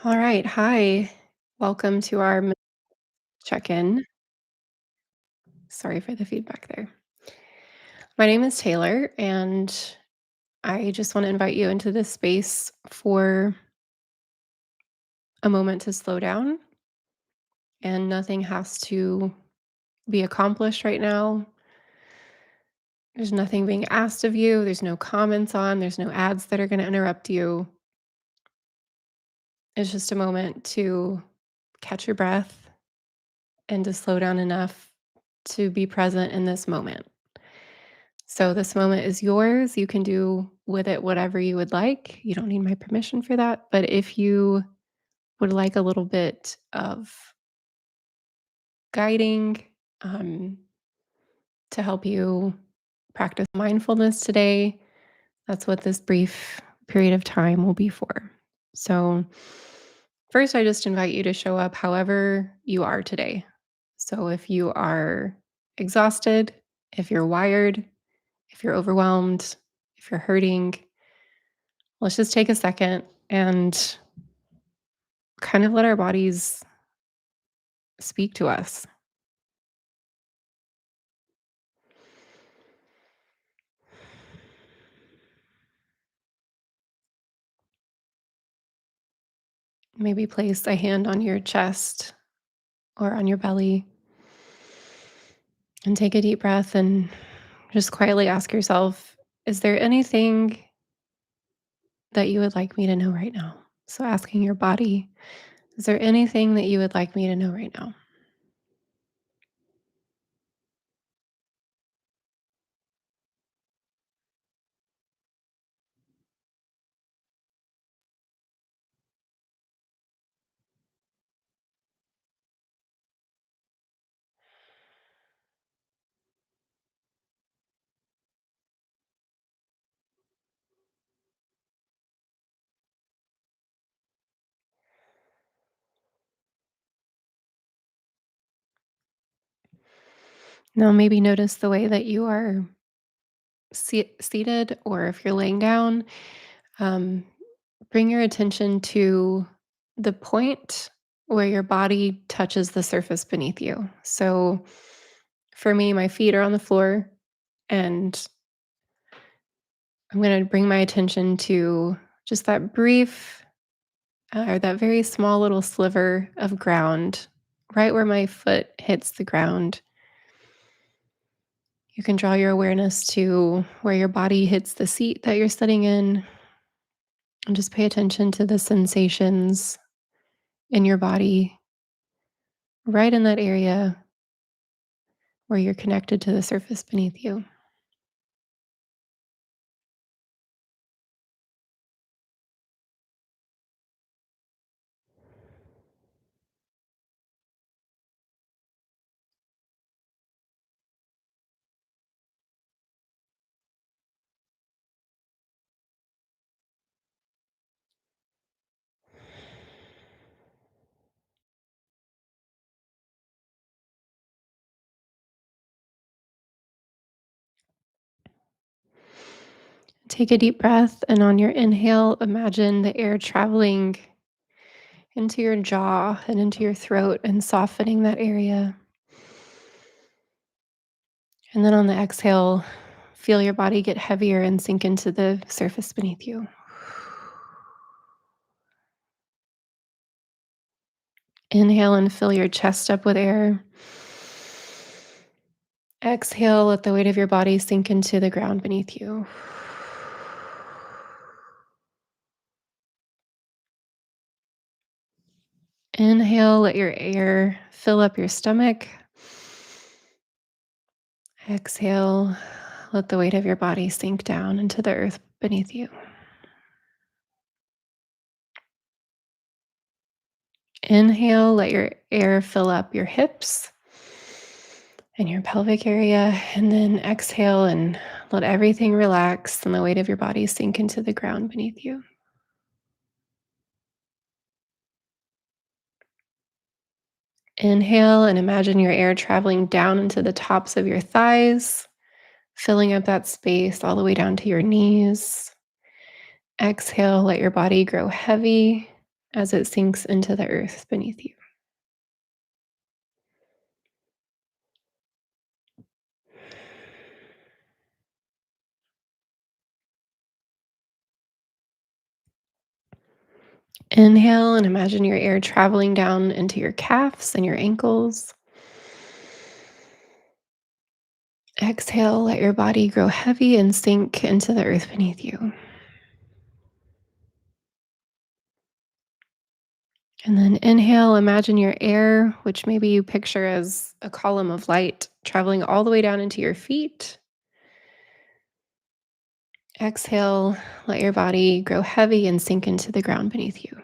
All right. Hi. Welcome to our check-in. Sorry for the feedback there. My name is Taylor, and I just want to invite you into this space for a moment to slow down, and nothing has to be accomplished right now. There's nothing being asked of you. There's no comments on, there's no ads that are going to interrupt you. It's just a moment to catch your breath and to slow down enough to be present in this moment. So this moment is yours. You can do with it whatever you would like. You don't need my permission for that. But if you would like a little bit of guiding um, to help you practice mindfulness today, that's what this brief period of time will be for. So, first, I just invite you to show up however you are today. So, if you are exhausted, if you're wired, if you're overwhelmed, if you're hurting, let's just take a second and kind of let our bodies speak to us. Maybe place a hand on your chest or on your belly and take a deep breath and just quietly ask yourself, is there anything that you would like me to know right now? So, asking your body, is there anything that you would like me to know right now? Now, maybe notice the way that you are seated, or if you're laying down, um, bring your attention to the point where your body touches the surface beneath you. So for me, my feet are on the floor, and I'm going to bring my attention to just that brief or that very small little sliver of ground right where my foot hits the ground. You can draw your awareness to where your body hits the seat that you're sitting in, and just pay attention to the sensations in your body right in that area where you're connected to the surface beneath you. Take a deep breath, and on your inhale, imagine the air traveling into your jaw and into your throat and softening that area. And then on the exhale, feel your body get heavier and sink into the surface beneath you. Inhale and fill your chest up with air. Exhale, let the weight of your body sink into the ground beneath you. Inhale, let your air fill up your stomach. Exhale, let the weight of your body sink down into the earth beneath you. Inhale, let your air fill up your hips and your pelvic area. And then exhale and let everything relax and the weight of your body sink into the ground beneath you. Inhale and imagine your air traveling down into the tops of your thighs, filling up that space all the way down to your knees. Exhale, let your body grow heavy. as it sinks into the earth beneath you. Inhale and imagine your air traveling down into your calves and your ankles. Exhale, let your body grow heavy and sink into the earth beneath you. And then inhale, imagine your air, which maybe you picture as a column of light traveling all the way down into your feet. Exhale, let your body grow heavy and sink into the ground beneath you.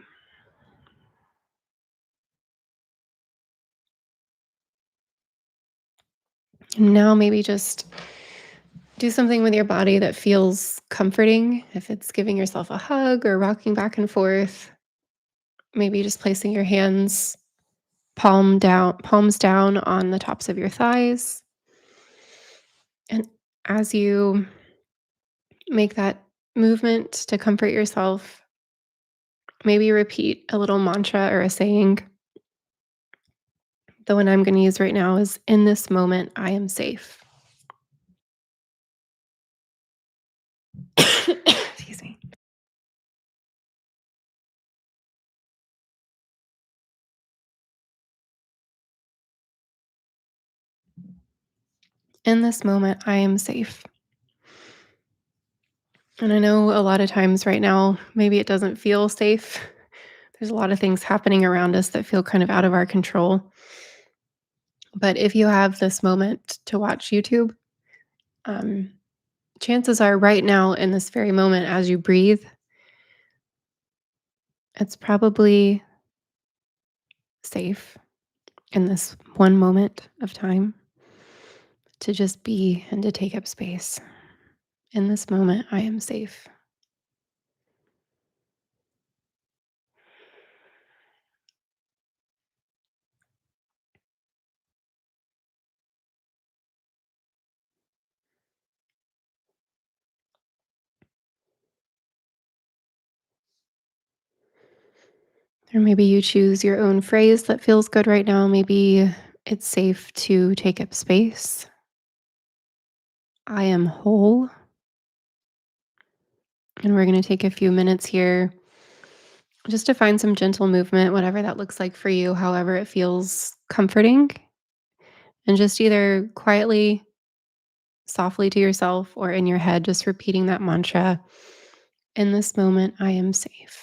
And now maybe just do something with your body that feels comforting. If it's giving yourself a hug or rocking back and forth, maybe just placing your hands palms down on the tops of your thighs. And as you make that movement to comfort yourself, maybe repeat a little mantra or a saying. The one I'm going to use right now is in this moment, I am safe. Excuse me. In this moment, I am safe. And I know a lot of times right now, maybe it doesn't feel safe. There's a lot of things happening around us that feel kind of out of our control. But if you have this moment to watch YouTube, um, chances are right now in this very moment, as you breathe, it's probably safe in this one moment of time to just be and to take up space. In this moment, I am safe. Or maybe you choose your own phrase that feels good right now. Maybe it's safe to take up space. I am whole. And we're going to take a few minutes here just to find some gentle movement, whatever that looks like for you, however it feels comforting. And just either quietly, softly to yourself or in your head, just repeating that mantra. In this moment, I am safe.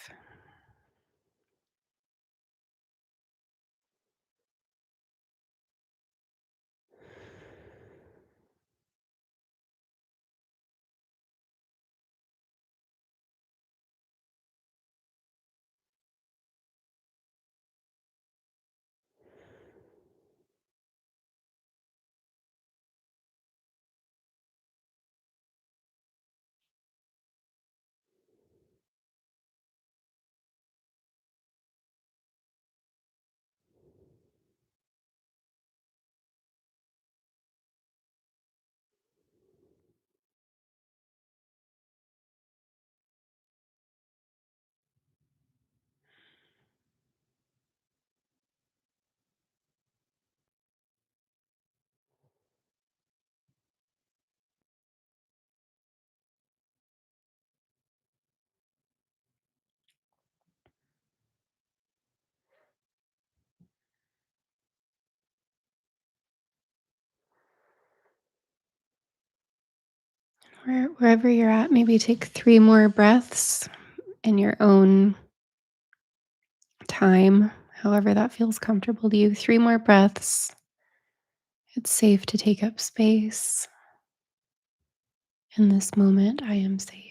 Wherever you're at, maybe take 3 more breaths in your own time, however that feels comfortable to you. 3 more breaths. It's safe to take up space. In this moment, I am safe.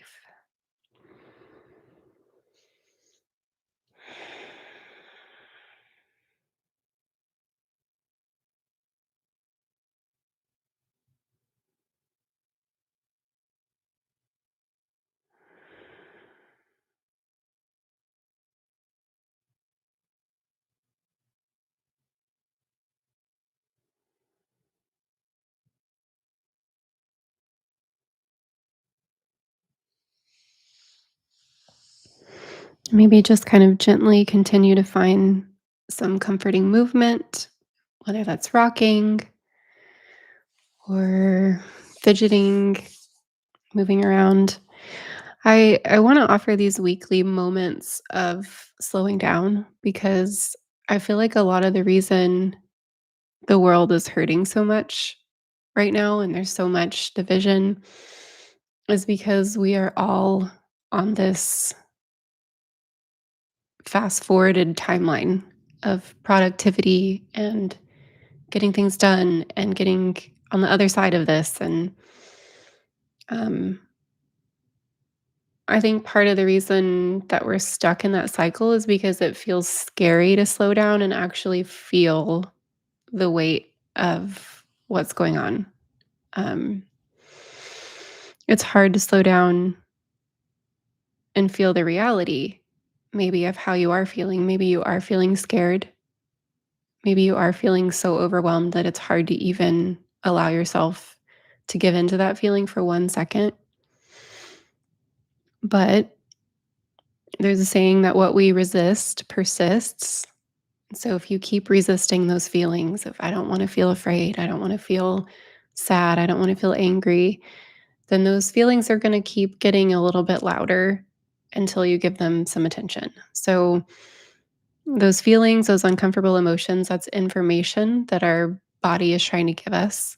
Maybe just kind of gently continue to find some comforting movement, whether that's rocking or fidgeting, moving around. I want to offer these weekly moments of slowing down because I feel like a lot of the reason the world is hurting so much right now and there's so much division is because we are all on this fast forwarded timeline of productivity and getting things done and getting on the other side of this. And um, I think part of the reason that we're stuck in that cycle is because it feels scary to slow down and actually feel the weight of what's going on. Um, it's hard to slow down and feel the reality, maybe, of how you are feeling. Maybe you are feeling scared. Maybe you are feeling so overwhelmed that it's hard to even allow yourself to give into that feeling for 1 second. But there's a saying that what we resist persists. So if you keep resisting those feelings of, I don't want to feel afraid, I don't want to feel sad, I don't want to feel angry, then those feelings are going to keep getting a little bit louder until you give them some attention. So those feelings, those uncomfortable emotions, that's information that our body is trying to give us.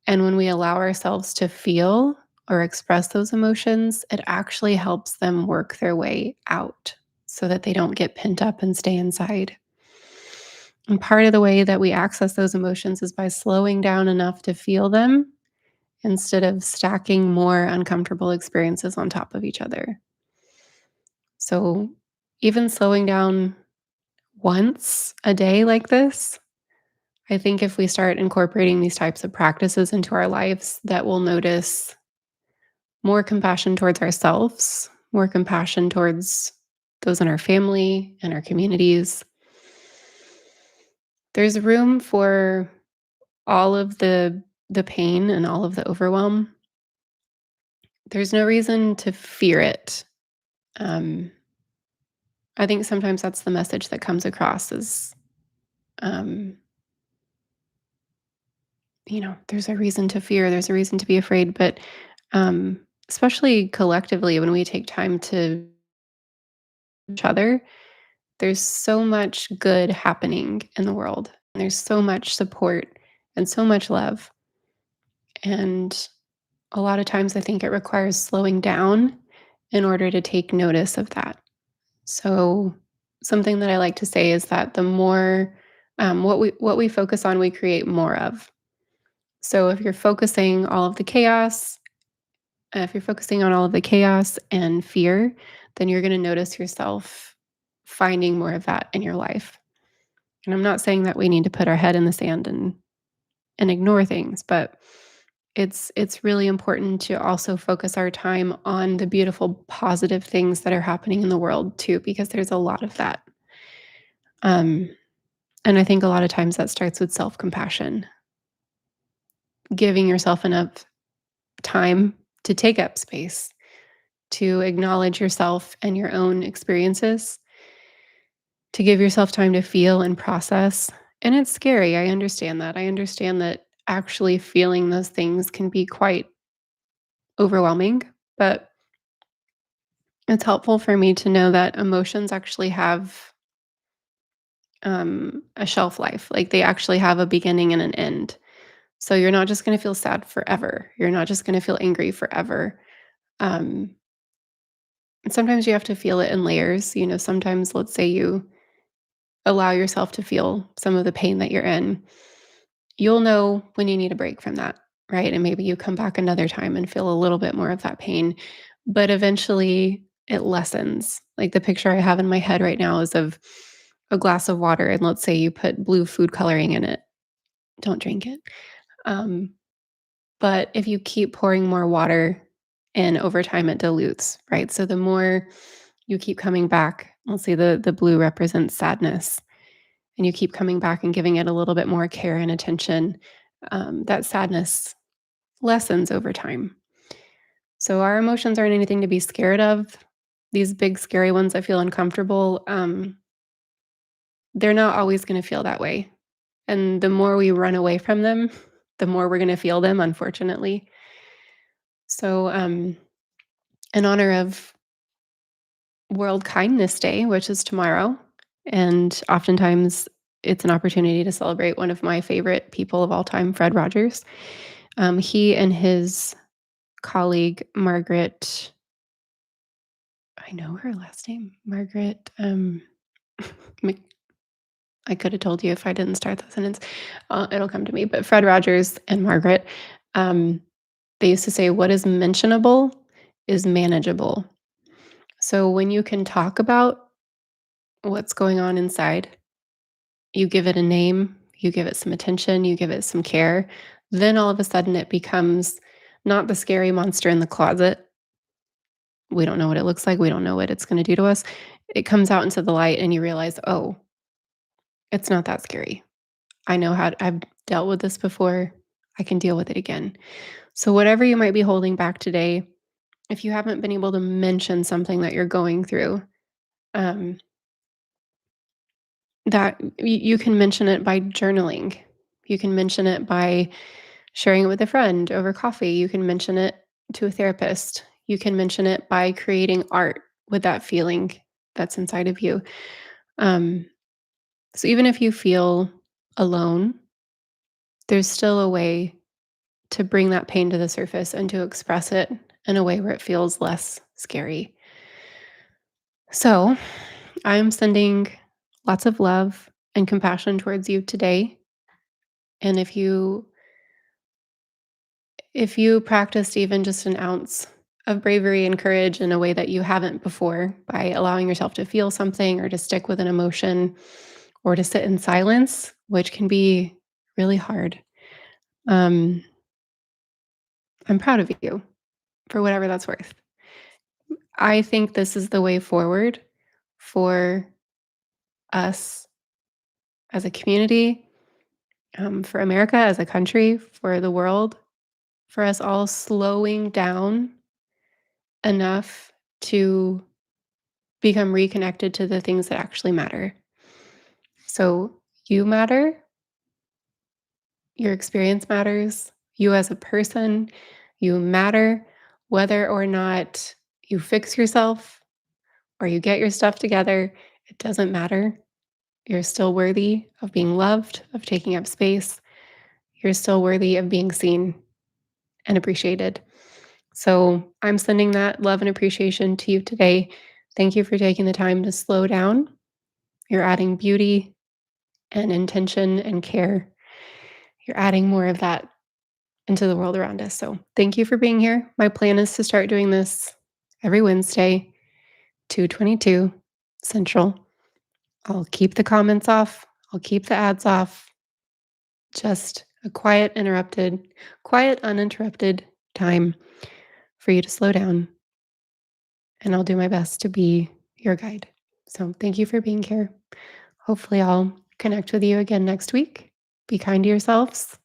And when we allow ourselves to feel or express those emotions, it actually helps them work their way out so that they don't get pent up and stay inside. And part of the way that we access those emotions is by slowing down enough to feel them instead of stacking more uncomfortable experiences on top of each other. So, even slowing down once a day like this, I think if we start incorporating these types of practices into our lives, that we'll notice more compassion towards ourselves, more compassion towards those in our family and our communities. There's room for all of the pain and all of the overwhelm. There's no reason to fear it. Um, I think sometimes that's the message that comes across is, um, there's a reason to fear, there's a reason to be afraid, but especially collectively, when we take time to each other, there's so much good happening in the world. And there's so much support and so much love. And a lot of times I think it requires slowing down in order to take notice of that. So something that I like to say is that the more what we focus on, we create more of. So if you're focusing on all of the chaos and fear, then you're going to notice yourself finding more of that in your life. And I'm not saying that we need to put our head in the sand and ignore things, but it's really important to also focus our time on the beautiful positive things that are happening in the world too, because there's a lot of that. Um, and I think a lot of times that starts with self-compassion, giving yourself enough time to take up space, to acknowledge yourself and your own experiences, to give yourself time to feel and process. And it's scary. I understand that. I understand that actually feeling those things can be quite overwhelming, but it's helpful for me to know that emotions actually have a shelf life. Like they actually have a beginning and an end. So you're not just going to feel sad forever. You're not just going to feel angry forever. Um, and sometimes you have to feel it in layers. Sometimes, let's say you allow yourself to feel some of the pain that you're in, you'll know when you need a break from that, right? And maybe you come back another time and feel a little bit more of that pain, but eventually it lessens. Like the picture I have in my head right now is of a glass of water, and let's say you put blue food coloring in it. Don't drink it. Um, but if you keep pouring more water in over time, it dilutes, right? So the more you keep coming back, let's say the blue represents sadness, and you keep coming back and giving it a little bit more care and attention, that sadness lessens over time. So our emotions aren't anything to be scared of. these big scary ones that feel uncomfortable, they're not always gonna feel that way. And the more we run away from them, the more we're gonna feel them, unfortunately. So, in honor of World Kindness Day, which is tomorrow, and oftentimes it's an opportunity to celebrate one of my favorite people of all time, Fred Rogers. He and his colleague, Margaret, I know her last name, Margaret, Mc I could have told you if I didn't start the sentence. It'll come to me. But Fred Rogers and Margaret, um, they used to say, "What is mentionable is manageable." So when you can talk about what's going on inside, you give it a name, you give it some attention, you give it some care, then all of a sudden it becomes not the scary monster in the closet. We don't know what it looks like. We don't know what it's going to do to us. It comes out into the light and you realize, oh, it's not that scary. I know I've dealt with this before. I can deal with it again. So, whatever you might be holding back today, if you haven't been able to mention something that you're going through, um, that you can mention it by journaling. You can mention it by sharing it with a friend over coffee. You can mention it to a therapist. You can mention it by creating art with that feeling that's inside of you. Um, so, even if you feel alone, there's still a way to bring that pain to the surface and to express it in a way where it feels less scary. So, I'm sending lots of love and compassion towards you today. And if you practiced even just an ounce of bravery and courage in a way that you haven't before by allowing yourself to feel something or to stick with an emotion or to sit in silence, which can be really hard. Um, I'm proud of you for whatever that's worth. I think this is the way forward for us as a community, for America as a country, for the world, for us all slowing down enough to become reconnected to the things that actually matter. So, you matter, your experience matters, you as a person, you matter, whether or not you fix yourself or you get your stuff together, it doesn't matter. You're still worthy of being loved, of taking up space. You're still worthy of being seen and appreciated. So I'm sending that love and appreciation to you today. Thank you for taking the time to slow down. You're adding beauty and intention and care. You're adding more of that into the world around us. So thank you for being here. My plan is to start doing this every Wednesday, 2:22 Central. I'll keep the comments off. I'll keep the ads off. Just a quiet, uninterrupted time for you to slow down. And I'll do my best to be your guide. So thank you for being here. Hopefully, I'll connect with you again next week. Be kind to yourselves